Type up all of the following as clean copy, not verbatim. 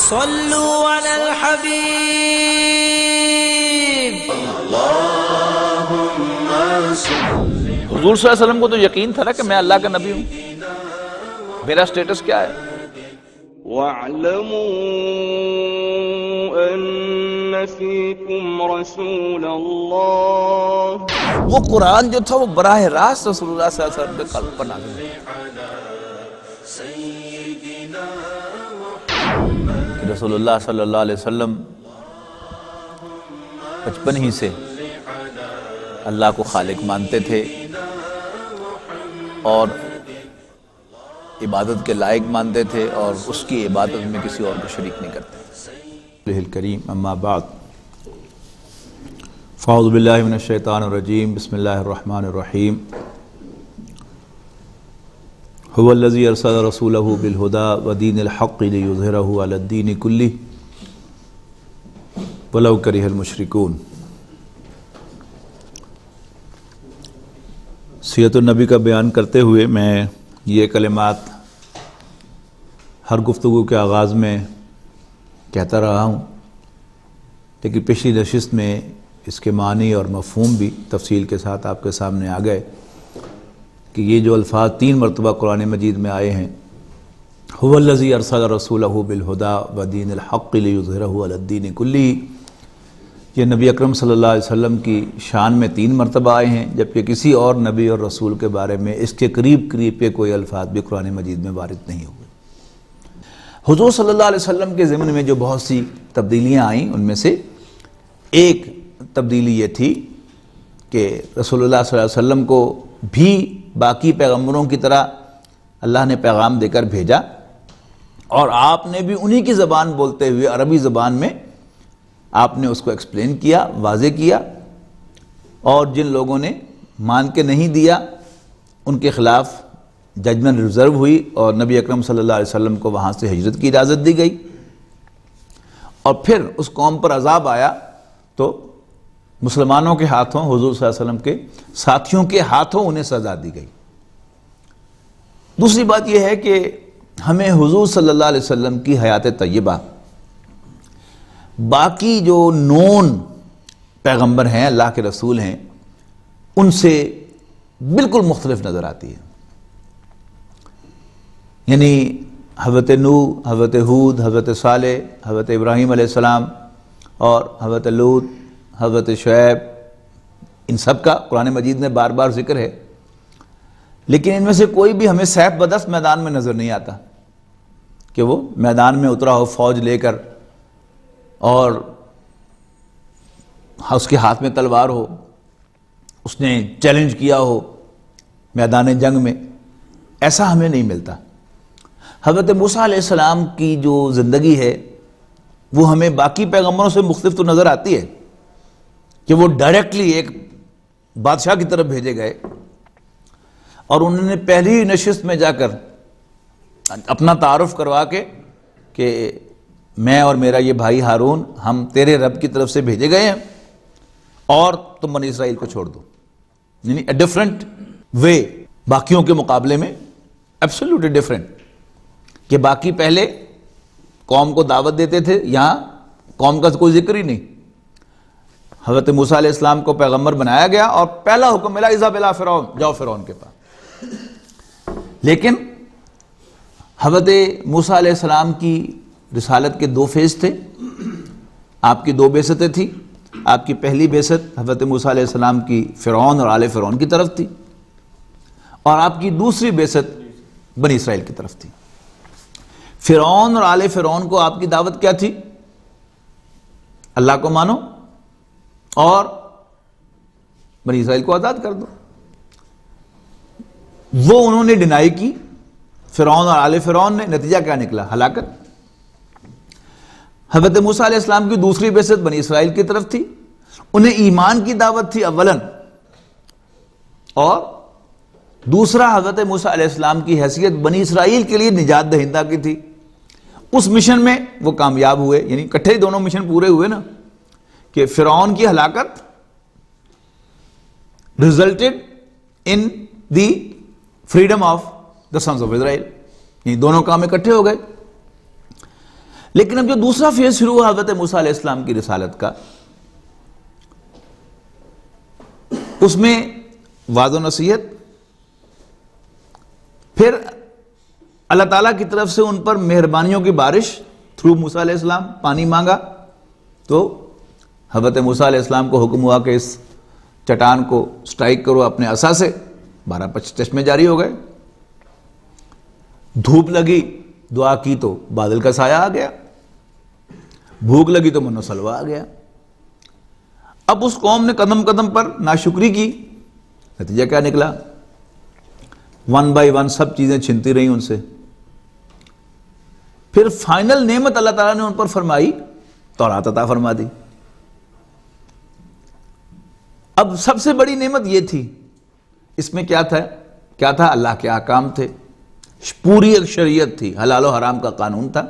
صلوا علی الحبیب. حضور صلی اللہ علیہ وسلم کو تو یقین تھا نا کہ میں اللہ کا نبی ہوں، میرا سٹیٹس کیا ہے. وَاعْلَمُوا أَنَّ فِيكُمْ رَسُولَ اللَّهِ. وہ قرآن جو تھا وہ براہ راست رسول اللہ صلی اللہ علیہ وسلم کے قلب پر نازل ہوا کہ رسول اللہ صلی اللہ علیہ وسلم بچپن ہی سے اللہ کو خالق مانتے تھے اور عبادت کے لائق مانتے تھے اور اس کی عبادت میں کسی اور کو شریک نہیں کرتے. الکریم اما بعد فاعوذ باللہ من الشیطان الرجیم بسم اللہ الرحمن الرحیم. هو الذی ارسل رسولہ بالہدی ودین الحق لیظہرہ علی الدین کلہ ولو کرہ المشرکون. سیرت النبی کا بیان کرتے ہوئے میں یہ کلمات ہر گفتگو کے آغاز میں کہتا رہا ہوں، لیکن پچھلی نشست میں اس کے معنی اور مفہوم بھی تفصیل کے ساتھ آپ کے سامنے آ گئے کہ یہ جو الفاظ 3 مرتبہ قرآن مجید میں آئے ہیں، هو الذی ارسل رسولہ بالہدی ودین الحق لیظہرہ علی الدین کلہ، یہ نبی اکرم صلی اللہ علیہ وسلم کی شان میں 3 مرتبہ آئے ہیں، جبکہ کسی اور نبی اور رسول کے بارے میں اس کے قریب کے کوئی الفاظ بھی قرآن مجید میں وارد نہیں ہوئے. حضور صلی اللہ علیہ وسلم کے ضمن میں جو بہت سی تبدیلیاں آئیں، ان میں سے ایک تبدیلی یہ تھی کہ رسول اللہ صلی اللہ علیہ وسلم کو بھی باقی پیغمبروں کی طرح اللہ نے پیغام دے کر بھیجا، اور آپ نے بھی انہی کی زبان بولتے ہوئے عربی زبان میں آپ نے اس کو ایکسپلین کیا، واضح کیا، اور جن لوگوں نے مان کے نہیں دیا ان کے خلاف ججمنٹ ریزرو ہوئی اور نبی اکرم صلی اللہ علیہ وسلم کو وہاں سے ہجرت کی اجازت دی گئی. اور پھر اس قوم پر عذاب آیا تو مسلمانوں کے ہاتھوں، حضور صلی اللہ علیہ وسلم کے ساتھیوں کے ہاتھوں انہیں سزا دی گئی. دوسری بات یہ ہے کہ ہمیں حضور صلی اللہ علیہ وسلم کی حیات طیبہ باقی جو نون پیغمبر ہیں، اللہ کے رسول ہیں، ان سے بالکل مختلف نظر آتی ہے. یعنی حضرت نوح، حضرت ہود، حضرت صالح، حضرت ابراہیم علیہ السلام اور حضرت لوط، حضرت شعیب، ان سب کا قرآن مجید میں بار بار ذکر ہے، لیکن ان میں سے کوئی بھی ہمیں سیف بدست میدان میں نظر نہیں آتا کہ وہ میدان میں اترا ہو فوج لے کر اور اس کے ہاتھ میں تلوار ہو، اس نے چیلنج کیا ہو میدان جنگ میں. ایسا ہمیں نہیں ملتا. حضرت موسیٰ علیہ السلام کی جو زندگی ہے وہ ہمیں باقی پیغمبروں سے مختلف تو نظر آتی ہے کہ وہ ڈائریکٹلی ایک بادشاہ کی طرف بھیجے گئے اور انہوں نے پہلی نشست میں جا کر اپنا تعارف کروا کے کہ میں اور میرا یہ بھائی ہارون ہم تیرے رب کی طرف سے بھیجے گئے ہیں اور تم بنی اسرائیل کو چھوڑ دو. یعنی اے ڈفرنٹ وے باقیوں کے مقابلے میں، ایبسولوٹلی ڈفرنٹ، کہ باقی پہلے قوم کو دعوت دیتے تھے، یہاں قوم کا کوئی ذکر ہی نہیں. حضرت موسیٰ علیہ السلام کو پیغمبر بنایا گیا اور پہلا حکم ملا اذهب الى فرعون، جاؤ فرعون کے پاس. لیکن حضرت موسیٰ علیہ السلام کی رسالت کے 2 فیز تھے. آپ کی 2 بعثتیں تھیں. آپ کی پہلی بعثت حضرت موسیٰ علیہ السلام کی فرعون اور آل فرعون کی طرف تھی، اور آپ کی دوسری بعثت بنی اسرائیل کی طرف تھی. فرعون اور آل فرعون کو آپ کی دعوت کیا تھی؟ اللہ کو مانو اور بنی اسرائیل کو آزاد کر دو. وہ انہوں نے ڈینائی کی، فرعون اور آل فرعون نے. نتیجہ کیا نکلا؟ ہلاکت. حضرت موسیٰ علیہ السلام کی دوسری بعثت بنی اسرائیل کی طرف تھی، انہیں ایمان کی دعوت تھی اولاً، اور دوسرا حضرت موسیٰ علیہ السلام کی حیثیت بنی اسرائیل کے لیے نجات دہندہ کی تھی. اس مشن میں وہ کامیاب ہوئے، یعنی اکٹھے ہی دونوں مشن پورے ہوئے نا، کہ فرعون کی ہلاکت resulted in the freedom of the sons of Israel. یہ دونوں کام اکٹھے ہو گئے. لیکن اب جو دوسرا فیز شروع ہوا حضرت موسیٰ علیہ السلام کی رسالت کا، اس میں وعظ و نصیحت، پھر اللہ تعالیٰ کی طرف سے ان پر مہربانیوں کی بارش تھرو موسیٰ علیہ السلام، پانی مانگا تو حضرت موسیٰ علیہ السلام کو حکم ہوا کہ اس چٹان کو سٹرائک کرو اپنے عصا سے، 12 چشمے جاری ہو گئے۔ دھوپ لگی، دعا کی تو بادل کا سایہ آ گیا، بھوک لگی تو من و سلوہ آ گیا۔ اب اس قوم نے قدم قدم پر ناشکری کی، نتیجہ کیا نکلا؟ 1 بائی 1 سب چیزیں چھنتی رہیں ان سے۔ پھر فائنل نعمت اللہ تعالیٰ نے ان پر فرمائی، تورات عطا فرما دی۔ اب سب سے بڑی نعمت یہ تھی، اس میں کیا تھا؟ اللہ کے احکام تھے، پوری ایک شریعت تھی، حلال و حرام کا قانون تھا۔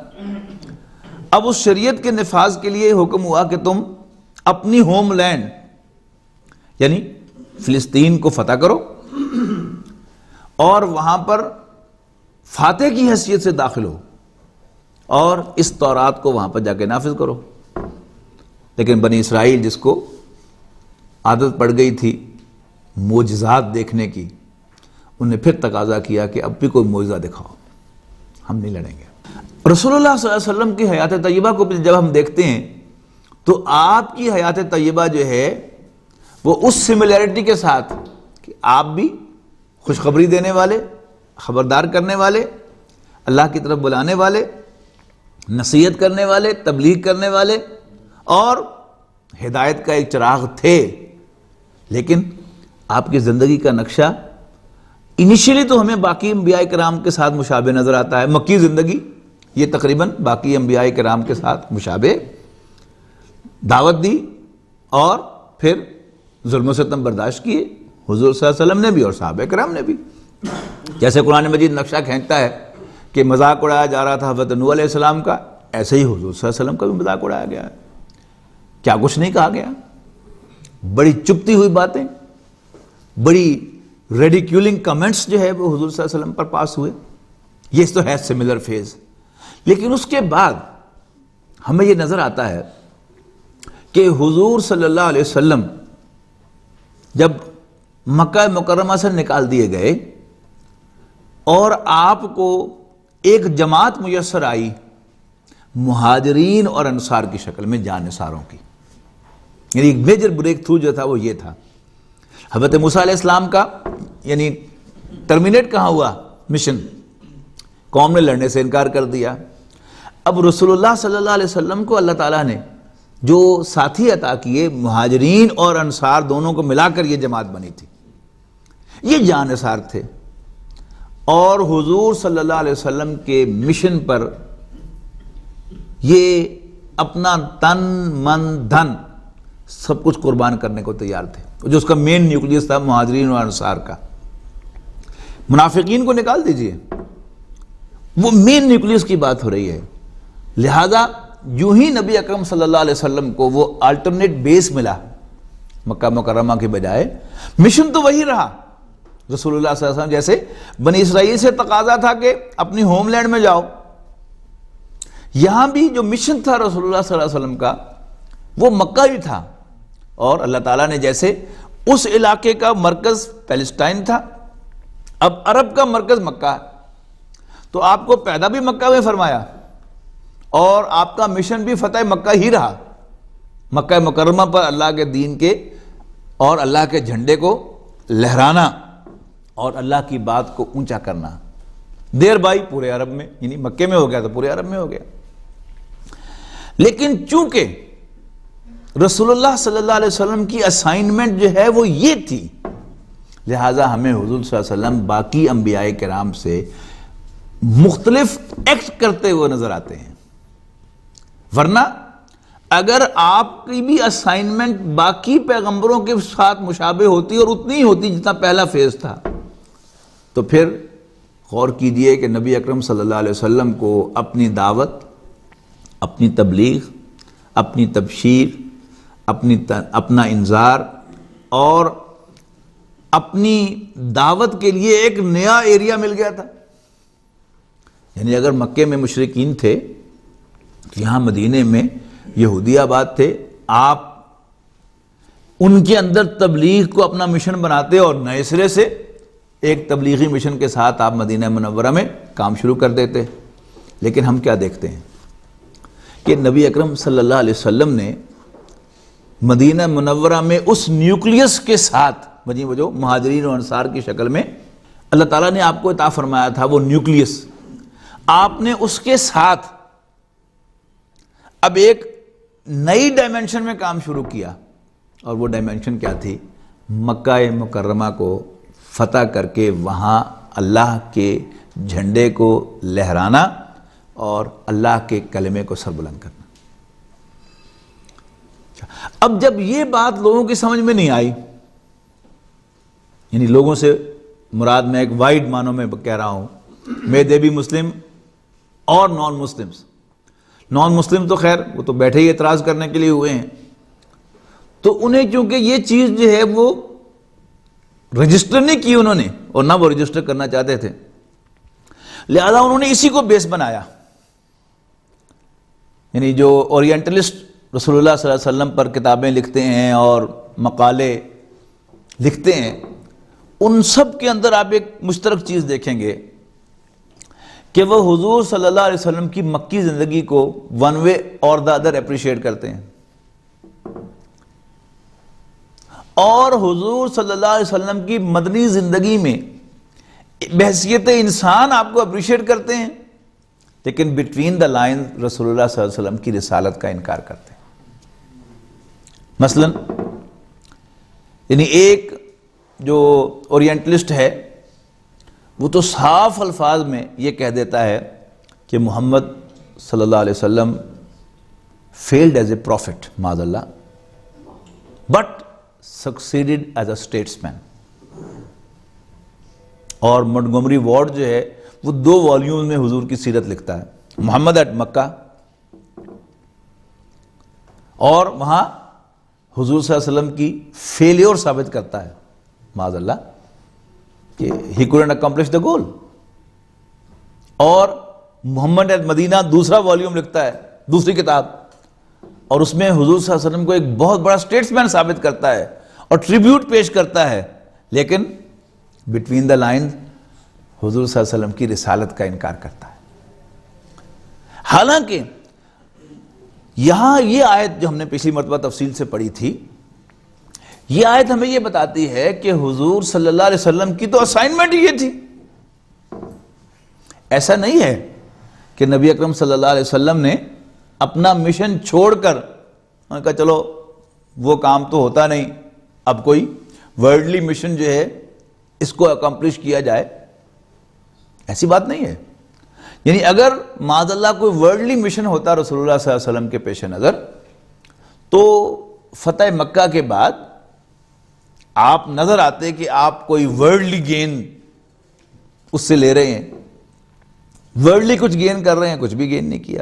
اب اس شریعت کے نفاذ کے لیے حکم ہوا کہ تم اپنی ہوم لینڈ یعنی فلسطین کو فتح کرو اور وہاں پر فاتح کی حیثیت سے داخل ہو اور اس تورات کو وہاں پر جا کے نافذ کرو۔ لیکن بنی اسرائیل، جس کو عادت پڑ گئی تھی معجزات دیکھنے کی، انہوں نے پھر تقاضا کیا کہ اب بھی کوئی معجزہ دکھاؤ، ہم نہیں لڑیں گے۔ رسول اللہ صلی اللہ علیہ وسلم کی حیات طیبہ کو جب ہم دیکھتے ہیں تو آپ کی حیات طیبہ جو ہے وہ اس سملیرٹی کے ساتھ کہ آپ بھی خوشخبری دینے والے، خبردار کرنے والے، اللہ کی طرف بلانے والے، نصیحت کرنے والے، تبلیغ کرنے والے اور ہدایت کا ایک چراغ تھے، لیکن آپ کی زندگی کا نقشہ انیشیلی تو ہمیں باقی انبیاء کرام کے ساتھ مشابہ نظر آتا ہے۔ مکی زندگی یہ تقریباً باقی انبیاء کرام کے ساتھ مشابہ، دعوت دی اور پھر ظلم و ستم برداشت کیے، حضور صلی اللہ علیہ وسلم نے بھی اور صحابہ کرام نے بھی۔ جیسے قرآن مجید نقشہ کھینچتا ہے کہ مذاق اڑایا جا رہا تھا حضرت نوح علیہ السلام کا، ایسے ہی حضور صلی اللہ علیہ وسلم کا بھی مذاق اڑایا گیا ہے۔ کیا کچھ نہیں کہا گیا، بڑی چپتی ہوئی باتیں، بڑی ریڈیکیولنگ کمنٹس جو ہے وہ حضور صلی اللہ علیہ وسلم پر پاس ہوئے۔ یہ تو ہے سملر فیز۔ لیکن اس کے بعد ہمیں یہ نظر آتا ہے کہ حضور صلی اللہ علیہ وسلم جب مکہ مکرمہ سے نکال دیے گئے اور آپ کو ایک جماعت میسر آئی مہاجرین اور انصار کی شکل میں، جانثاروں کی، یعنی ایک میجر بریک تھرو جو تھا وہ یہ تھا۔ حضرت موسیٰ علیہ السلام کا یعنی ٹرمینیٹ کہاں ہوا؟ مشن، قوم نے لڑنے سے انکار کر دیا۔ اب رسول اللہ صلی اللہ علیہ وسلم کو اللہ تعالیٰ نے جو ساتھی عطا کیے، مہاجرین اور انصار دونوں کو ملا کر یہ جماعت بنی تھی، یہ جانثار تھے اور حضور صلی اللہ علیہ وسلم کے مشن پر یہ اپنا تن من دھن سب کچھ قربان کرنے کو تیار تھے، جو اس کا مین نیوکلیس تھا مہاجرین اور انصار کا۔ منافقین کو نکال دیجئے، وہ مین نیوکلیس کی بات ہو رہی ہے۔ لہذا یوں ہی نبی اکرم صلی اللہ علیہ وسلم کو وہ الٹرنیٹ بیس ملا مکہ مکرمہ کے بجائے، مشن تو وہی رہا۔ رسول اللہ صلی اللہ علیہ وسلم جیسے بنی اسرائیل سے تقاضا تھا کہ اپنی ہوم لینڈ میں جاؤ، یہاں بھی جو مشن تھا رسول اللہ صلی اللہ علیہ وسلم کا وہ مکہ ہی تھا، اور اللہ تعالیٰ نے جیسے اس علاقے کا مرکز پیلسٹائن تھا، اب عرب کا مرکز مکہ ہے، تو آپ کو پیدا بھی مکہ میں فرمایا اور آپ کا مشن بھی فتح مکہ ہی رہا، مکہ مکرمہ پر اللہ کے دین کے اور اللہ کے جھنڈے کو لہرانا اور اللہ کی بات کو اونچا کرنا، دیر بائی پورے عرب میں، یعنی مکے میں ہو گیا تو پورے عرب میں ہو گیا۔ لیکن چونکہ رسول اللہ صلی اللہ علیہ وسلم کی اسائنمنٹ جو ہے وہ یہ تھی، لہٰذا ہمیں حضور صلی اللہ علیہ وسلم باقی انبیاء کرام سے مختلف ایکٹ کرتے ہوئے نظر آتے ہیں۔ ورنہ اگر آپ کی بھی اسائنمنٹ باقی پیغمبروں کے ساتھ مشابہ ہوتی اور اتنی ہی ہوتی جتنا پہلا فیز تھا، تو پھر غور کیجئے کہ نبی اکرم صلی اللہ علیہ وسلم کو اپنی دعوت، اپنی تبلیغ، اپنی تبشیر، اپنا انذار اور اپنی دعوت کے لیے ایک نیا ایریا مل گیا تھا۔ یعنی اگر مکے میں مشرکین تھے یہاں مدینے میں یہودی آباد تھے، آپ ان کے اندر تبلیغ کو اپنا مشن بناتے اور نئے سرے سے ایک تبلیغی مشن کے ساتھ آپ مدینہ منورہ میں کام شروع کر دیتے. لیکن ہم کیا دیکھتے ہیں کہ نبی اکرم صلی اللہ علیہ وسلم نے مدینہ منورہ میں اس نیوکلیس کے ساتھ، وہ جو مہاجرین و انصار کی شکل میں اللہ تعالیٰ نے آپ کو عطا فرمایا تھا، وہ نیوکلیس، آپ نے اس کے ساتھ اب ایک نئی ڈائمنشن میں کام شروع کیا. اور وہ ڈائمنشن کیا تھی؟ مکہ مکرمہ کو فتح کر کے وہاں اللہ کے جھنڈے کو لہرانا اور اللہ کے کلمے کو سربلند کرنا. اب جب یہ بات لوگوں کی سمجھ میں نہیں آئی، یعنی لوگوں سے مراد میں ایک وائڈ معنوں میں کہہ رہا ہوں، میں دے بھی مسلم اور نان مسلم تو خیر وہ تو بیٹھے ہی اعتراض کرنے کے لیے ہوئے ہیں، تو انہیں چونکہ یہ چیز جو ہے وہ رجسٹر نہیں کی انہوں نے، اور نہ وہ رجسٹر کرنا چاہتے تھے، لہذا انہوں نے اسی کو بیس بنایا. یعنی جو اورینٹلسٹ رسول اللہ صلی اللہ علیہ وسلم پر کتابیں لکھتے ہیں اور مقالے لکھتے ہیں، ان سب کے اندر آپ ایک مشترک چیز دیکھیں گے کہ وہ حضور صلی اللہ علیہ وسلم کی مکی زندگی کو ون وے اور دا ادر اپریشیٹ کرتے ہیں، اور حضور صلی اللہ علیہ وسلم کی مدنی زندگی میں بحیثیت انسان آپ کو اپریشیٹ کرتے ہیں، لیکن بٹوین دا لائن رسول اللہ صلی اللہ علیہ وسلم کی رسالت کا انکار کرتے ہیں. مثلا یعنی ایک جو اورینٹلسٹ ہے وہ تو صاف الفاظ میں یہ کہہ دیتا ہے کہ محمد صلی اللہ علیہ وسلم فیلڈ ایز اے پروفٹ معاذ اللہ but succeeded as a statesman. اور منٹگومری وارڈ جو ہے وہ 2 والیوم میں حضور کی سیرت لکھتا ہے، محمد ایٹ مکہ، اور وہاں حضور صلی اللہ علیہ وسلم کی فیلیور ثابت کرتا ہے معاذ اللہ کہ ہی couldn't accomplish the goal. اور محمد ایٹ مدینہ دوسرا والیوم لکھتا ہے، دوسری کتاب، اور اس میں حضور صلی اللہ علیہ وسلم کو ایک بہت بڑا اسٹیٹسمین ثابت کرتا ہے اور ٹریبیوٹ پیش کرتا ہے، لیکن بٹوین دا لائن حضور صلی اللہ علیہ وسلم کی رسالت کا انکار کرتا ہے. حالانکہ یہاں یہ آیت جو ہم نے پچھلی مرتبہ تفصیل سے پڑھی تھی، یہ آیت ہمیں یہ بتاتی ہے کہ حضور صلی اللہ علیہ وسلم کی تو اسائنمنٹ یہ تھی. ایسا نہیں ہے کہ نبی اکرم صلی اللہ علیہ وسلم نے اپنا مشن چھوڑ کر انہوں نے کہا چلو وہ کام تو ہوتا نہیں، اب کوئی ورلڈلی مشن جو ہے اس کو اکمپلش کیا جائے. ایسی بات نہیں ہے. یعنی اگر معاذ اللہ کوئی ورلڈلی مشن ہوتا رسول اللہ صلی اللہ علیہ وسلم کے پیش نظر، تو فتح مکہ کے بعد آپ نظر آتے کہ آپ کوئی ورلڈلی گین اس سے لے رہے ہیں، ورلڈلی کچھ گین کر رہے ہیں، کچھ بھی گین نہیں کیا.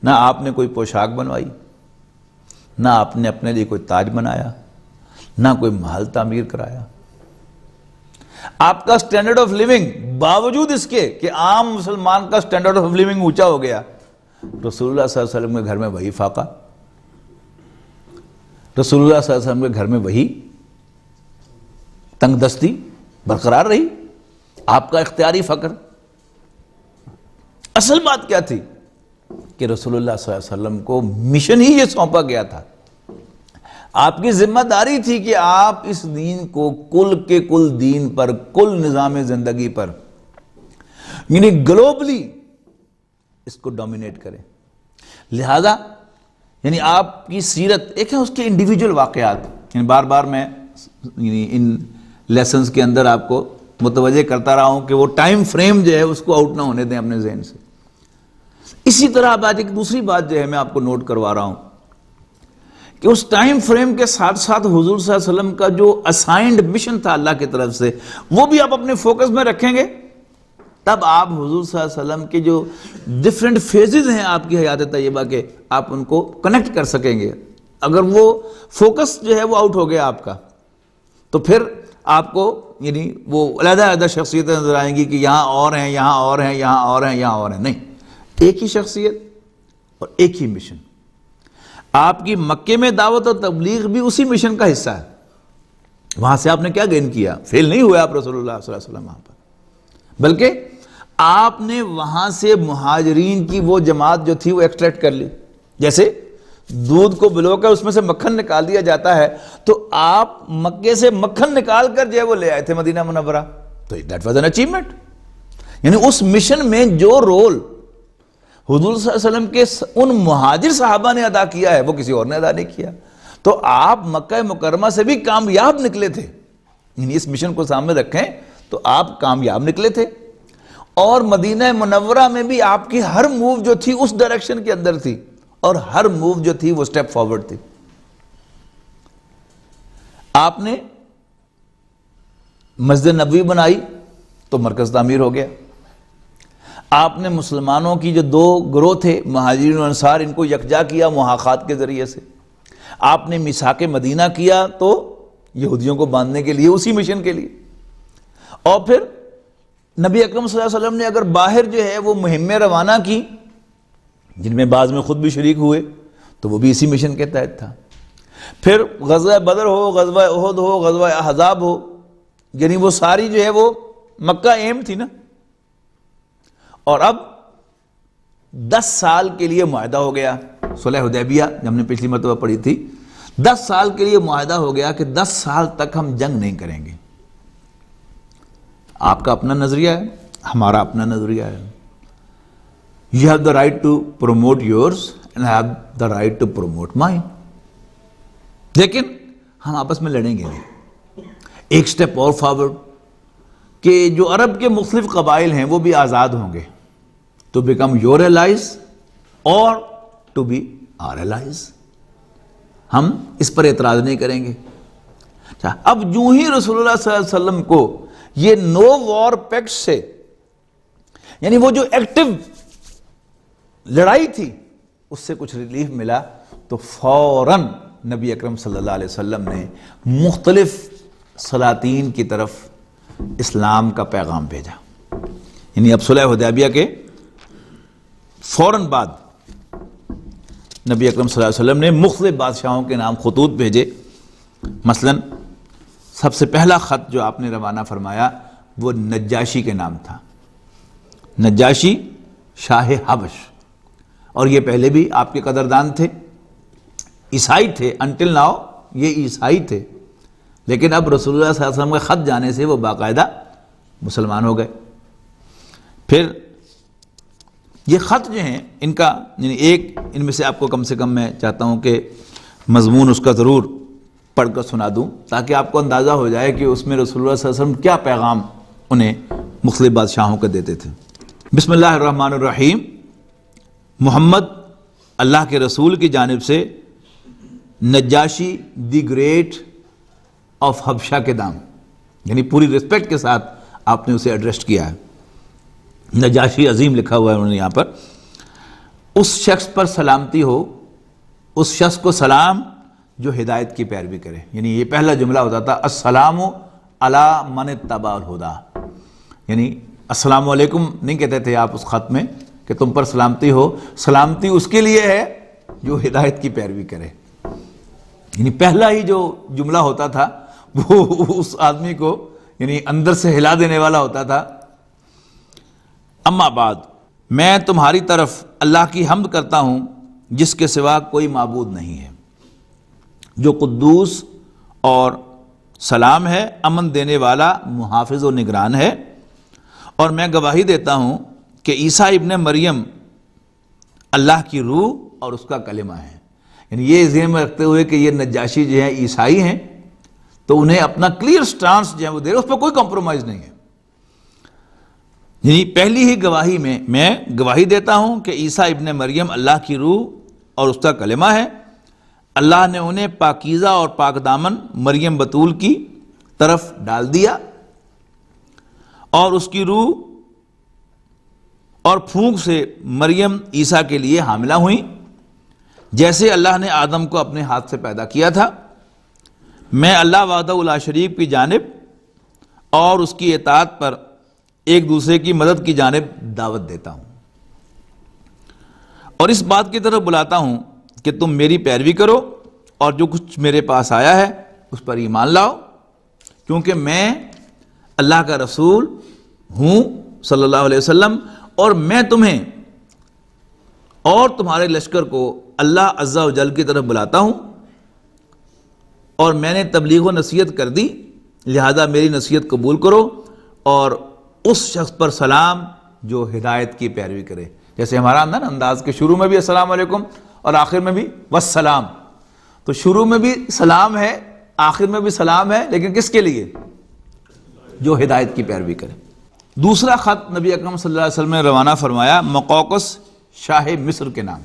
نہ آپ نے کوئی پوشاک بنوائی، نہ آپ نے اپنے لیے کوئی تاج بنایا، نہ کوئی محل تعمیر کرایا. آپ کا سٹینڈرڈ آف لیونگ باوجود اس کے کہ عام مسلمان کا سٹینڈرڈ آف لیونگ اونچا ہو گیا، رسول اللہ صلی اللہ علیہ وسلم کے گھر میں وہی فاقہ، رسول اللہ صلی اللہ علیہ وسلم کے گھر میں وہی تنگ دستی برقرار رہی، آپ کا اختیاری فقر. اصل بات کیا تھی کہ رسول اللہ صلی اللہ علیہ وسلم کو مشن ہی یہ سونپا گیا تھا. آپ کی ذمہ داری تھی کہ آپ اس دین کو کل کے کل دین پر، کل نظام زندگی پر، یعنی گلوبلی اس کو ڈومینیٹ کریں. لہذا یعنی آپ کی سیرت ایک ہے، اس کے انڈیویجول واقعات، یعنی بار بار میں یعنی ان لیسنز کے اندر آپ کو متوجہ کرتا رہا ہوں کہ وہ ٹائم فریم جو ہے اس کو آؤٹ نہ ہونے دیں اپنے ذہن سے. اسی طرح اب آج ایک دوسری بات جو ہے میں آپ کو نوٹ کروا رہا ہوں کہ اس ٹائم فریم کے ساتھ ساتھ حضور صلی اللہ علیہ وسلم کا جو اسائنڈ مشن تھا اللہ کی طرف سے، وہ بھی آپ اپنے فوکس میں رکھیں گے، تب آپ حضور صلی اللہ علیہ وسلم کے جو ڈفرینٹ فیزز ہیں آپ کی حیات طیبہ کے، آپ ان کو کنیکٹ کر سکیں گے. اگر وہ فوکس جو ہے وہ آؤٹ ہو گیا آپ کا، تو پھر آپ کو یعنی وہ علیحدہ علیحدہ شخصیتیں نظر آئیں گی کہ یہاں اور ہیں، یہاں اور ہیں، یہاں اور ہیں، یہاں اور ہیں. نہیں، ایک ہی شخصیت اور ایک ہی مشن. آپ کی مکے میں دعوت اور تبلیغ بھی اسی مشن کا حصہ ہے. وہاں سے آپ نے کیا گین کیا؟ فیل نہیں ہوئے آپ رسول اللہ صلی اللہ علیہ وسلم وہاں پر، بلکہ آپ نے وہاں سے مہاجرین کی وہ جماعت جو تھی وہ ایکسٹریکٹ کر لی. جیسے دودھ کو بلو کر اس میں سے مکھن نکال دیا جاتا ہے، تو آپ مکے سے مکھن نکال کر جو ہے وہ لے آئے تھے مدینہ منورہ. تو دیٹ واز این اچیومنٹ. یعنی اس مشن میں جو رول حضور صلی اللہ علیہ وسلم کے ان مہاجر صحابہ نے ادا کیا ہے وہ کسی اور نے ادا نہیں کیا. تو آپ مکہ مکرمہ سے بھی کامیاب نکلے تھے. یعنی اس مشن کو سامنے رکھیں تو آپ کامیاب نکلے تھے، اور مدینہ منورہ میں بھی آپ کی ہر موو جو تھی اس ڈائریکشن کے اندر تھی، اور ہر موو جو تھی وہ سٹیپ فارورڈ تھی. آپ نے مسجد نبوی بنائی تو مرکز تعمیر ہو گیا. آپ نے مسلمانوں کی جو دو گروہ تھے مہاجرین و انصار، ان کو یکجا کیا محاقات کے ذریعے سے. آپ نے میثاق مدینہ کیا تو یہودیوں کو باندھنے کے لیے، اسی مشن کے لیے. اور پھر نبی اکرم صلی اللہ علیہ وسلم نے اگر باہر جو ہے وہ مہمیں روانہ کی، جن میں بعض میں خود بھی شریک ہوئے، تو وہ بھی اسی مشن کے تحت تھا. پھر غزوہ بدر ہو، غزوہ احد ہو، غزوہ احزاب ہو، یعنی وہ ساری جو ہے وہ مکہ ایم تھی نا. اور اب 10 سال کے لیے معاہدہ ہو گیا، صلح حدیبیہ جو ہم نے پچھلی مرتبہ پڑھی تھی. 10 سال کے لیے معاہدہ ہو گیا کہ 10 سال تک ہم جنگ نہیں کریں گے. آپ کا اپنا نظریہ ہے، ہمارا اپنا نظریہ ہے. You have the right to promote yours and I have the right to promote mine. لیکن ہم آپس میں لڑیں گے نہیں. ایک سٹیپ اور فارورڈ کہ جو عرب کے مختلف قبائل ہیں وہ بھی آزاد ہوں گے. To become your allies or to be our allies. ہم اس پر اعتراض نہیں کریں گے. اب جو ہی رسول اللہ صلی اللہ علیہ وسلم کو یہ نو وار پیکٹ سے، یعنی وہ جو ایکٹیو لڑائی تھی اس سے کچھ ریلیف ملا، تو فوراً نبی اکرم صلی اللہ علیہ وسلم نے مختلف سلاطین کی طرف اسلام کا پیغام بھیجا. یعنی اب صلح حدیبیہ کے فوراً بعد نبی اکرم صلی اللہ علیہ وسلم نے مختلف بادشاہوں کے نام خطوط بھیجے. مثلاً سب سے پہلا خط جو آپ نے روانہ فرمایا وہ نجاشی کے نام تھا. نجاشی شاہ حبش، اور یہ پہلے بھی آپ کے قدردان تھے، عیسائی تھے. انٹل ناؤ یہ عیسائی تھے، لیکن اب رسول اللہ صلی اللہ علیہ وسلم کے خط جانے سے وہ باقاعدہ مسلمان ہو گئے. پھر یہ خط جو ہیں ان کا، یعنی ایک ان میں سے آپ کو کم سے کم میں چاہتا ہوں کہ مضمون اس کا ضرور پڑھ کر سنا دوں تاکہ آپ کو اندازہ ہو جائے کہ اس میں رسول اللہ صلی اللہ علیہ وسلم کیا پیغام انہیں مختلف بادشاہوں کو دیتے تھے. بسم اللہ الرحمن الرحیم. محمد اللہ کے رسول کی جانب سے نجاشی دی گریٹ آف حبشہ کے نام، یعنی پوری رسپیکٹ کے ساتھ آپ نے اسے ایڈریس کیا ہے. نجاشی عظیم لکھا ہوا ہے انہوں نے یہاں پر. اس شخص پر سلامتی ہو، اس شخص کو سلام جو ہدایت کی پیروی کرے. یعنی یہ پہلا جملہ ہوتا تھا السلام علی من اتبع الہدی، یعنی السلام علیکم نہیں کہتے تھے آپ اس خط میں کہ تم پر سلامتی ہو، سلامتی اس کے لیے ہے جو ہدایت کی پیروی کرے. یعنی پہلا ہی جو جملہ ہوتا تھا وہ اس آدمی کو یعنی اندر سے ہلا دینے والا ہوتا تھا. اما بعد، میں تمہاری طرف اللہ کی حمد کرتا ہوں جس کے سوا کوئی معبود نہیں ہے، جو قدوس اور سلام ہے، امن دینے والا، محافظ و نگران ہے. اور میں گواہی دیتا ہوں کہ عیسیٰ ابن مریم اللہ کی روح اور اس کا کلمہ ہے. یعنی یہ ذہن میں رکھتے ہوئے کہ یہ نجاشی جو ہے عیسائی ہیں تو انہیں اپنا کلیئر سٹانس جو ہے وہ دے رہے، اس پہ کوئی کمپرومائز نہیں ہے. یعنی پہلی ہی گواہی میں گواہی دیتا ہوں کہ عیسیٰ ابن مریم اللہ کی روح اور اس کا کلمہ ہے. اللہ نے انہیں پاکیزہ اور پاک دامن مریم بتول کی طرف ڈال دیا اور اس کی روح اور پھونک سے مریم عیسیٰ کے لیے حاملہ ہوئیں، جیسے اللہ نے آدم کو اپنے ہاتھ سے پیدا کیا تھا. میں اللہ وحدہ لا شریک کی جانب اور اس کی اطاعت پر ایک دوسرے کی مدد کی جانب دعوت دیتا ہوں. اور اس بات کی طرف بلاتا ہوں کہ تم میری پیروی کرو اور جو کچھ میرے پاس آیا ہے اس پر ایمان لاؤ، کیونکہ میں اللہ کا رسول ہوں صلی اللہ علیہ وسلم، اور میں تمہیں اور تمہارے لشکر کو اللہ عز و جل کی طرف بلاتا ہوں، اور میں نے تبلیغ و نصیحت کر دی، لہذا میری نصیحت قبول کرو اور اس شخص پر سلام جو ہدایت کی پیروی کرے۔ جیسے ہمارا انداز کے شروع میں بھی السلام علیکم اور آخر میں بھی والسلام، تو شروع میں بھی سلام ہے، آخر میں بھی سلام ہے، لیکن کس کے لیے؟ جو ہدایت کی پیروی کرے۔ دوسرا خط نبی اکرم صلی اللہ علیہ وسلم نے روانہ فرمایا مقوقس شاہ مصر کے نام،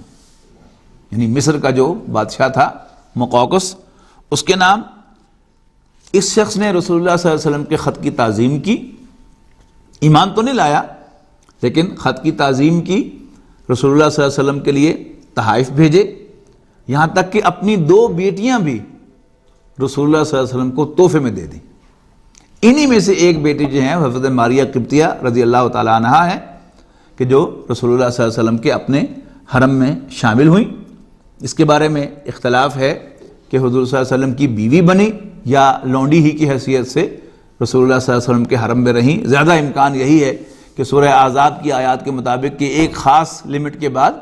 یعنی مصر کا جو بادشاہ تھا مقوقس، اس کے نام۔ اس شخص نے رسول اللہ صلی اللہ علیہ وسلم کے خط کی تعظیم کی، ایمان تو نہیں لایا لیکن خط کی تعظیم کی، رسول اللہ صلی اللہ علیہ وسلم کے لیے تحائف بھیجے، یہاں تک کہ اپنی 2 بیٹیاں بھی رسول اللہ صلی اللہ علیہ وسلم کو تحفے میں دے دیں۔ انہی میں سے ایک بیٹی جو ہیں حضرت ماریہ قبطیہ رضی اللہ تعالی عنہا ہے کہ جو رسول اللہ صلی اللہ علیہ وسلم کے اپنے حرم میں شامل ہوئیں۔ اس کے بارے میں اختلاف ہے کہ حضور صلی اللہ علیہ وسلم کی بیوی بنی یا لونڈی ہی کی حیثیت سے رسول اللہ صلی اللہ علیہ وسلم کے حرم میں رہیں۔ زیادہ امکان یہی ہے کہ سورہ احزاب کی آیات کے مطابق کہ ایک خاص لمٹ کے بعد،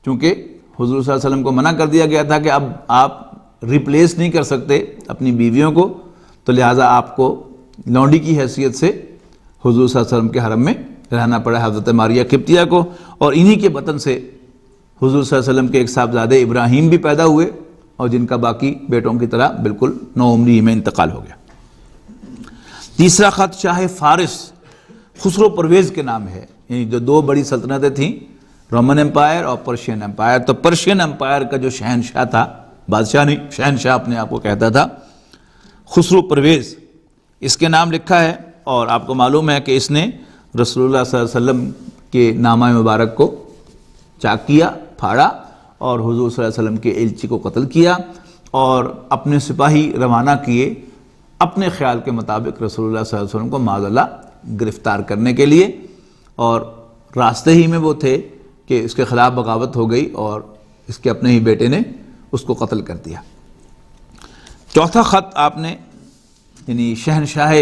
چونکہ حضور صلی اللہ علیہ وسلم کو منع کر دیا گیا تھا کہ اب آپ ریپلیس نہیں کر سکتے اپنی بیویوں کو، تو لہٰذا آپ کو لونڈی کی حیثیت سے حضور صلی اللہ علیہ وسلم کے حرم میں رہنا پڑا حضرت ماریہ قبطیہ کو، اور انہی کے بطن سے حضور صلی اللہ علیہ وسلم کے ایک صاحبزادے ابراہیم بھی پیدا ہوئے، اور جن کا باقی بیٹوں کی طرح بالکل نوعمری میں انتقال ہو گیا۔ تیسرا خط شاہ فارس خسرو پرویز کے نام ہے، یعنی جو 2 بڑی سلطنتیں تھیں، رومن امپائر اور پرشین امپائر۔ تو پرشین امپائر کا جو شہنشاہ تھا، بادشاہ نہیں شہنشاہ اپنے آپ کو کہتا تھا، خسرو پرویز، اس کے نام لکھا ہے، اور آپ کو معلوم ہے کہ اس نے رسول اللہ صلی اللہ علیہ وسلم کے نامہ مبارک کو چاک کیا، پھاڑا، اور حضور صلی اللہ علیہ وسلم کے ایلچی کو قتل کیا، اور اپنے سپاہی روانہ کیے اپنے خیال کے مطابق رسول اللہ صلی اللہ علیہ وسلم کو معاذ اللہ گرفتار کرنے کے لیے، اور راستے ہی میں وہ تھے کہ اس کے خلاف بغاوت ہو گئی اور اس کے اپنے ہی بیٹے نے اس کو قتل کر دیا۔ چوتھا خط آپ نے یعنی شہنشاہ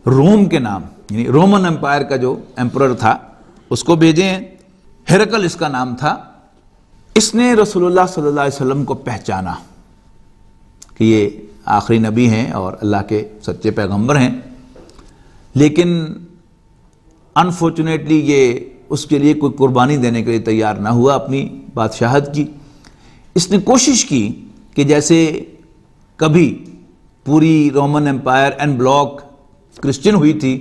روم کے نام، یعنی رومن امپائر کا جو ایمپرر تھا، اس کو بھیجیں۔ ہرقل اس کا نام تھا۔ اس نے رسول اللہ صلی اللہ علیہ وسلم کو پہچانا کہ یہ آخری نبی ہیں اور اللہ کے سچے پیغمبر ہیں، لیکن انفارچونیٹلی یہ اس کے لیے کوئی قربانی دینے کے لیے تیار نہ ہوا اپنی بادشاہت کی۔ اس نے کوشش کی کہ جیسے کبھی پوری Roman empire en bloc Christian ہوئی تھی،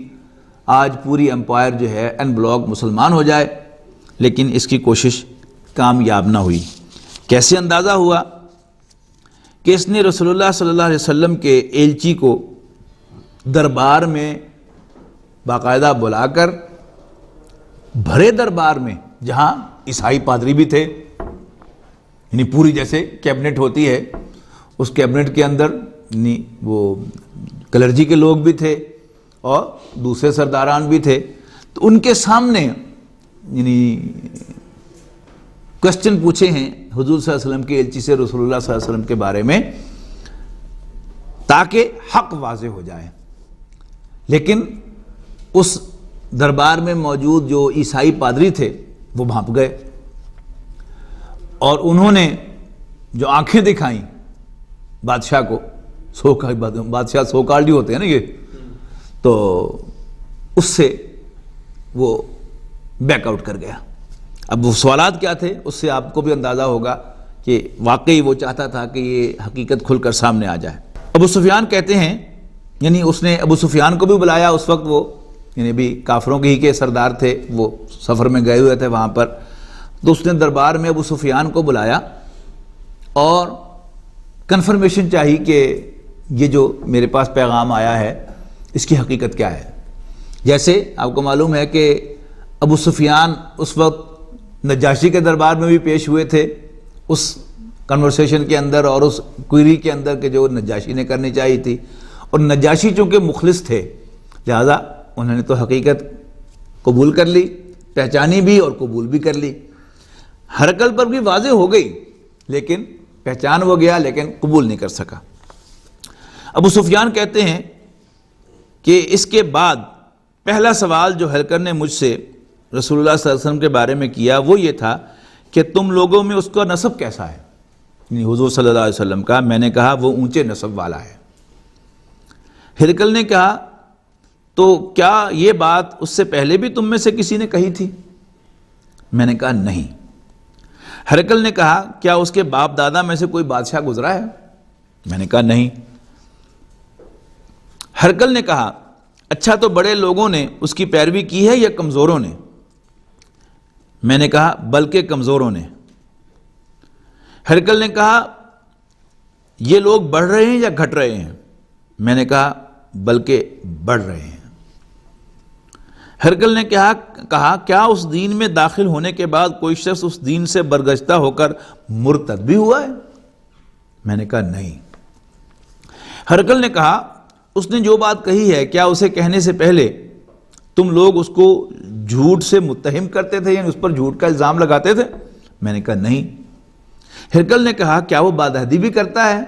آج پوری امپائر جو ہے این بلاک مسلمان ہو جائے، لیکن اس کی کوشش کامیاب نہ ہوئی۔ کیسے اندازہ ہوا کہ اس نے رسول اللہ صلی اللہ علیہ وسلم کے ایلچی کو دربار میں باقاعدہ بلا کر، بھرے دربار میں جہاں عیسائی پادری بھی تھے، یعنی پوری جیسے کیبنٹ ہوتی ہے، اس کیبنٹ کے اندر یعنی وہ کلرجی کے لوگ بھی تھے اور دوسرے سرداران بھی تھے، تو ان کے سامنے یعنی کوسچن پوچھے ہیں حضور صلی اللہ علیہ وسلم کے ایلچی سے رسول اللہ صلی اللہ علیہ وسلم کے بارے میں، تاکہ حق واضح ہو جائے۔ لیکن اس دربار میں موجود جو عیسائی پادری تھے وہ بھانپ گئے، اور انہوں نے جو آنکھیں دکھائیں بادشاہ کو، بادشاہ سوکالڈی ہوتے ہیں نا یہ، تو اس سے وہ بیک آؤٹ کر گیا۔ اب وہ سوالات کیا تھے اس سے آپ کو بھی اندازہ ہوگا کہ واقعی وہ چاہتا تھا کہ یہ حقیقت کھل کر سامنے آ جائے۔ ابو سفیان کہتے ہیں، یعنی اس نے ابو سفیان کو بھی بلایا، اس وقت وہ یعنی بھی کافروں کے ہی کے سردار تھے، وہ سفر میں گئے ہوئے تھے وہاں پر، تو اس نے دربار میں ابو سفیان کو بلایا اور کنفرمیشن چاہی کہ یہ جو میرے پاس پیغام آیا ہے اس کی حقیقت کیا ہے۔ جیسے آپ کو معلوم ہے کہ ابو سفیان اس وقت نجاشی کے دربار میں بھی پیش ہوئے تھے اس کنورسیشن کے اندر اور اس کوئری کے اندر کہ جو نجاشی نے کرنی چاہیے تھی، اور نجاشی چونکہ مخلص تھے لہذا انہوں نے تو حقیقت قبول کر لی، پہچانی بھی اور قبول بھی کر لی۔ ہرقل پر بھی واضح ہو گئی، لیکن پہچان ہو گیا لیکن قبول نہیں کر سکا۔ ابو سفیان کہتے ہیں کہ اس کے بعد پہلا سوال جو ہرقل نے مجھ سے رسول اللہ صلی اللہ علیہ وسلم کے بارے میں کیا وہ یہ تھا کہ تم لوگوں میں اس کا نسب کیسا ہے، یعنی حضور صلی اللہ علیہ وسلم کا۔ میں نے کہا وہ اونچے نسب والا ہے۔ ہرقل نے کہا تو کیا یہ بات اس سے پہلے بھی تم میں سے کسی نے کہی تھی؟ میں نے کہا نہیں۔ ہرقل نے کہا کیا اس کے باپ دادا میں سے کوئی بادشاہ گزرا ہے؟ میں نے کہا نہیں۔ ہرقل نے کہا اچھا تو بڑے لوگوں نے اس کی پیروی کی ہے یا کمزوروں نے؟ میں نے کہا بلکہ کمزوروں نے۔ ہرقل نے کہا یہ لوگ بڑھ رہے ہیں یا گھٹ رہے ہیں؟ میں نے کہا بلکہ بڑھ رہے ہیں۔ ہرقل نے کہا کیا اس دین میں داخل ہونے کے بعد کوئی شخص اس دین سے برگشتہ ہو کر مرتد بھی ہوا ہے؟ میں نے کہا نہیں۔ ہرقل نے کہا اس نے جو بات کہی ہے کیا اسے کہنے سے پہلے تم لوگ اس کو جھوٹ سے متہم کرتے تھے، یعنی اس پر جھوٹ کا الزام لگاتے تھے؟ میں نے کہا نہیں۔ ہرقل نے کہا کیا وہ بدعہدی بھی کرتا ہے؟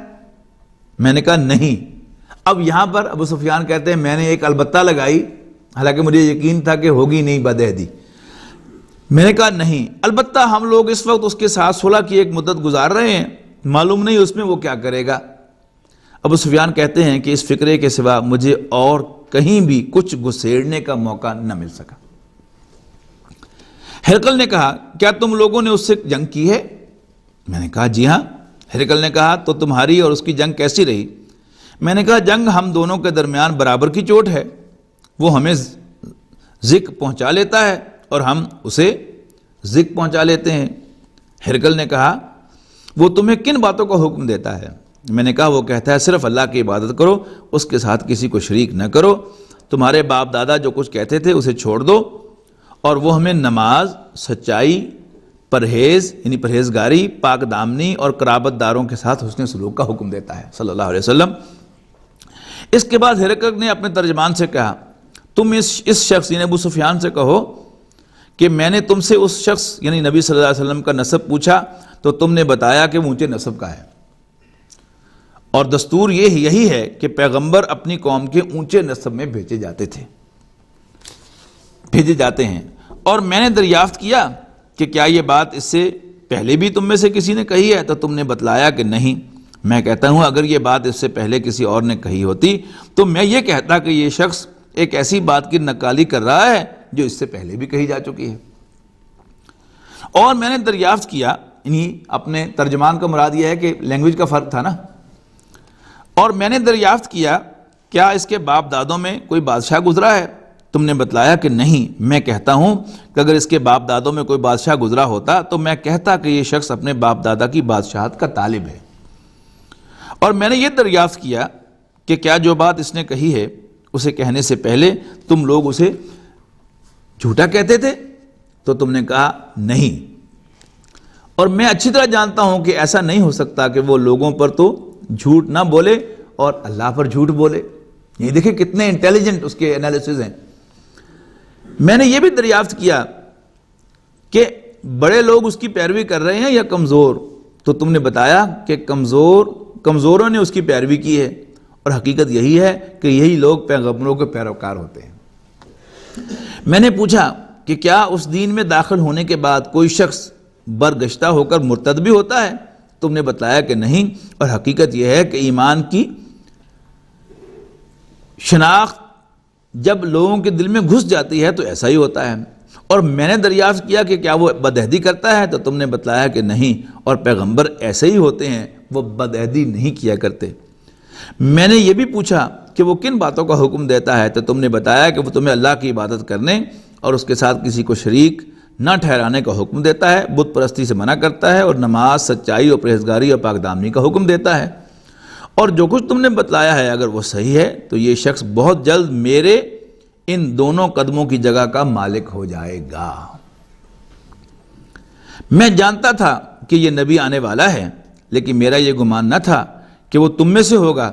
میں نے کہا نہیں۔ اب یہاں پر ابو سفیان کہتے ہیں میں نے ایک البتہ لگائی، حالانکہ مجھے یقین تھا کہ ہوگی نہیں بدعہدی۔ میں نے کہا نہیں، البتہ ہم لوگ اس وقت اس کے ساتھ صلح کی ایک مدت گزار رہے ہیں، معلوم نہیں اس میں وہ کیا کرے گا۔ ابو سفیان کہتے ہیں کہ اس فکرے کے سوا مجھے اور کہیں بھی کچھ گسیڑنے کا موقع نہ مل سکا۔ ہرقل نے کہا کیا تم لوگوں نے اس سے جنگ کی ہے؟ میں نے کہا جی ہاں۔ ہرقل نے کہا تو تمہاری اور اس کی جنگ کیسی رہی؟ میں نے کہا جنگ ہم دونوں کے درمیان برابر کی چوٹ ہے، وہ ہمیں ذک پہنچا لیتا ہے اور ہم اسے ذک پہنچا لیتے ہیں۔ ہرقل نے کہا وہ تمہیں کن باتوں کا حکم دیتا ہے؟ میں نے کہا وہ کہتا ہے صرف اللہ کی عبادت کرو، اس کے ساتھ کسی کو شریک نہ کرو، تمہارے باپ دادا جو کچھ کہتے تھے اسے چھوڑ دو، اور وہ ہمیں نماز، سچائی، پرہیز یعنی پرہیزگاری، پاک دامنی اور قرابت داروں کے ساتھ حسن سلوک کا حکم دیتا ہے صلی اللہ علیہ وسلم۔ اس کے بعد ہرقل نے اپنے ترجمان سے کہا تم اس شخص یعنی ابو سفیان سے کہو کہ میں نے تم سے اس شخص یعنی نبی صلی اللہ علیہ وسلم کا نسب پوچھا تو تم نے بتایا کہ وہ اونچے نسب کا ہے، اور دستور یہی ہے کہ پیغمبر اپنی قوم کے اونچے نسب میں بھیجے جاتے ہیں، اور میں نے دریافت کیا کہ کیا یہ بات اس سے پہلے بھی تم میں سے کسی نے کہی ہے؟ تو تم نے بتلایا کہ نہیں۔ میں کہتا ہوں اگر یہ بات اس سے پہلے کسی اور نے کہی ہوتی تو میں یہ کہتا کہ یہ شخص ایک ایسی بات کی نقالی کر رہا ہے جو اس سے پہلے بھی کہی جا چکی ہے۔ اور میں نے دریافت کیا، یعنی اپنے ترجمان کا مراد یہ ہے کہ لینگویج کا فرق تھا نا، اور میں نے دریافت کیا کیا اس کے باپ دادوں میں کوئی بادشاہ گزرا ہے؟ تم نے بتلایا کہ نہیں۔ میں کہتا ہوں کہ اگر اس کے باپ دادوں میں کوئی بادشاہ گزرا ہوتا تو میں کہتا کہ یہ شخص اپنے باپ دادا کی بادشاہت کا طالب ہے۔ اور میں نے یہ دریافت کیا کہ کیا جو بات اس نے کہی ہے اسے کہنے سے پہلے تم لوگ اسے جھوٹا کہتے تھے؟ تو تم نے کہا نہیں۔ اور میں اچھی طرح جانتا ہوں کہ ایسا نہیں ہو سکتا کہ وہ لوگوں پر تو جھوٹ نہ بولے اور اللہ پر جھوٹ بولے۔ یہ دیکھیں کتنے انٹیلیجنٹ اس کے انالیسز ہیں۔ میں نے یہ بھی دریافت کیا کہ بڑے لوگ اس کی پیروی کر رہے ہیں یا کمزور؟ تو تم نے بتایا کہ کمزوروں نے اس کی پیروی کی ہے، اور حقیقت یہی ہے کہ یہی لوگ پیغمبروں کے پیروکار ہوتے ہیں۔ میں نے پوچھا کہ کیا اس دین میں داخل ہونے کے بعد کوئی شخص برگشتہ ہو کر مرتد بھی ہوتا ہے؟ تم نے بتلایا کہ نہیں، اور حقیقت یہ ہے کہ ایمان کی شناخت جب لوگوں کے دل میں گھس جاتی ہے تو ایسا ہی ہوتا ہے۔ اور میں نے دریافت کیا کہ کیا وہ بدعہدی کرتا ہے؟ تو تم نے بتلایا کہ نہیں، اور پیغمبر ایسے ہی ہوتے ہیں، وہ بدعہدی نہیں کیا کرتے۔ میں نے یہ بھی پوچھا کہ وہ کن باتوں کا حکم دیتا ہے؟ تو تم نے بتایا کہ وہ تمہیں اللہ کی عبادت کرنے اور اس کے ساتھ کسی کو شریک نہ ٹھہرانے کا حکم دیتا ہے، بت پرستی سے منع کرتا ہے، اور نماز، سچائی اور پرہیزگاری اور پاک دامنی کا حکم دیتا ہے۔ اور جو کچھ تم نے بتلایا ہے اگر وہ صحیح ہے تو یہ شخص بہت جلد میرے ان دونوں قدموں کی جگہ کا مالک ہو جائے گا۔ میں جانتا تھا کہ یہ نبی آنے والا ہے، لیکن میرا یہ گمان نہ تھا کہ وہ تم میں سے ہوگا۔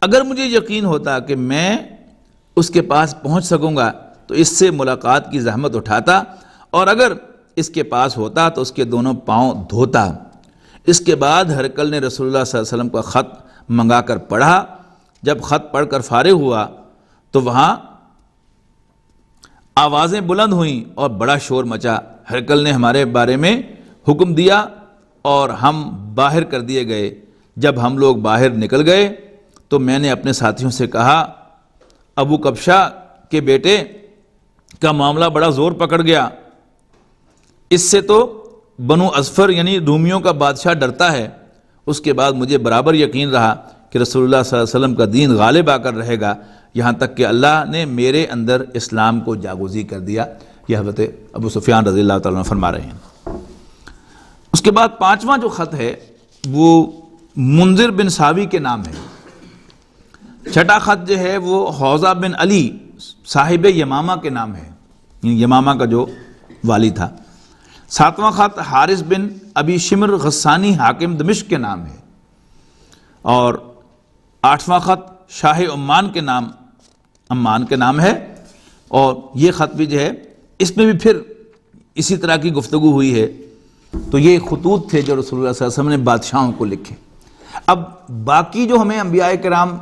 اگر مجھے یقین ہوتا کہ میں اس کے پاس پہنچ سکوں گا تو اس سے ملاقات کی زحمت اٹھاتا، اور اگر اس کے پاس ہوتا تو اس کے دونوں پاؤں دھوتا۔ اس کے بعد ہرقل نے رسول اللہ صلی اللہ علیہ وسلم کا خط منگا کر پڑھا۔ جب خط پڑھ کر فارغ ہوا تو وہاں آوازیں بلند ہوئیں اور بڑا شور مچا۔ ہرقل نے ہمارے بارے میں حکم دیا اور ہم باہر کر دیے گئے۔ جب ہم لوگ باہر نکل گئے تو میں نے اپنے ساتھیوں سے کہا، ابو کبشہ کے بیٹے کا معاملہ بڑا زور پکڑ گیا، اس سے تو بنو اظفر یعنی رومیوں کا بادشاہ ڈرتا ہے۔ اس کے بعد مجھے برابر یقین رہا کہ رسول اللہ صلی اللہ علیہ وسلم کا دین غالب آ کر رہے گا، یہاں تک کہ اللہ نے میرے اندر اسلام کو جاگوزی کر دیا۔ یہ حضرت ابو سفیان رضی اللہ تعالیٰ عنہ فرما رہے ہیں۔ اس کے بعد پانچواں جو خط ہے وہ منذر بن ساوی کے نام ہے۔ چھٹا خط جو ہے وہ حوضہ بن علی صاحب یمامہ کے نام ہے، یمامہ کا جو والی تھا۔ ساتواں خط حارث بن ابی شمر غسانی حاکم دمشق کے نام ہے، اور آٹھواں خط شاہ عمان کے نام ہے، اور یہ خط بھی جو ہے اس میں بھی پھر اسی طرح کی گفتگو ہوئی ہے۔ تو یہ خطوط تھے جو رسول اللہ صلی اللہ علیہ وسلم نے بادشاہوں کو لکھے۔ اب باقی جو ہمیں انبیاء کرام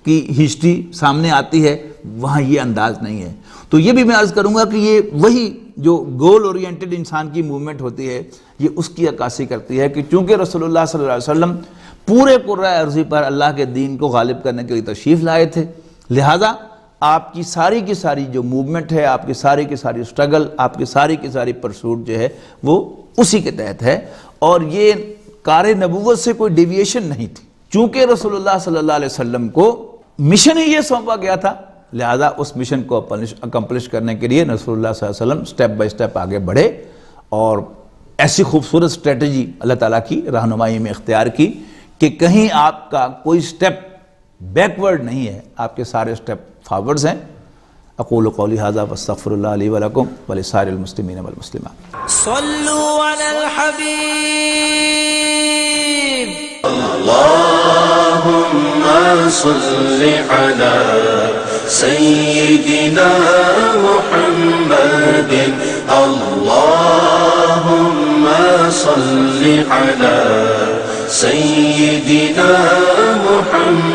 کی ہسٹری سامنے آتی ہے وہاں یہ انداز نہیں ہے۔ تو یہ بھی میں عرض کروں گا کہ یہ وہی جو گول اورینٹڈ انسان کی موومنٹ ہوتی ہے یہ اس کی عکاسی کرتی ہے کہ چونکہ رسول اللہ صلی اللہ علیہ وسلم پورے قرۂ ارضی پر اللہ کے دین کو غالب کرنے کے لیے تشریف لائے تھے، لہٰذا آپ کی ساری جو موومنٹ ہے، آپ کی ساری اسٹرگل، آپ کی ساری پرسوٹ جو ہے وہ اسی کے تحت ہے، اور یہ کار نبوت سے کوئی ڈیویشن نہیں تھی۔ چونکہ رسول اللہ صلی اللہ علیہ وسلم کو مشن ہی یہ سونپا گیا تھا، لہذا اس مشن کو اکمپلش کرنے کے لیے رسول اللہ صلی اللہ علیہ وسلم سٹیپ بائی سٹیپ آگے بڑھے، اور ایسی خوبصورت اسٹریٹجی اللہ تعالیٰ کی رہنمائی میں اختیار کی کہ کہیں آپ کا کوئی سٹیپ بیکورڈ نہیں ہے، آپ کے سارے سٹیپ فارورڈز ہیں۔ اقول قولی ھذا واستغفر اللہ لی ولکم ولسائر المسلمین والمسلمات۔ صلوا علی الحبیب۔ اللهم صل على سيدنا محمد، اللهم صل على سيدنا محمد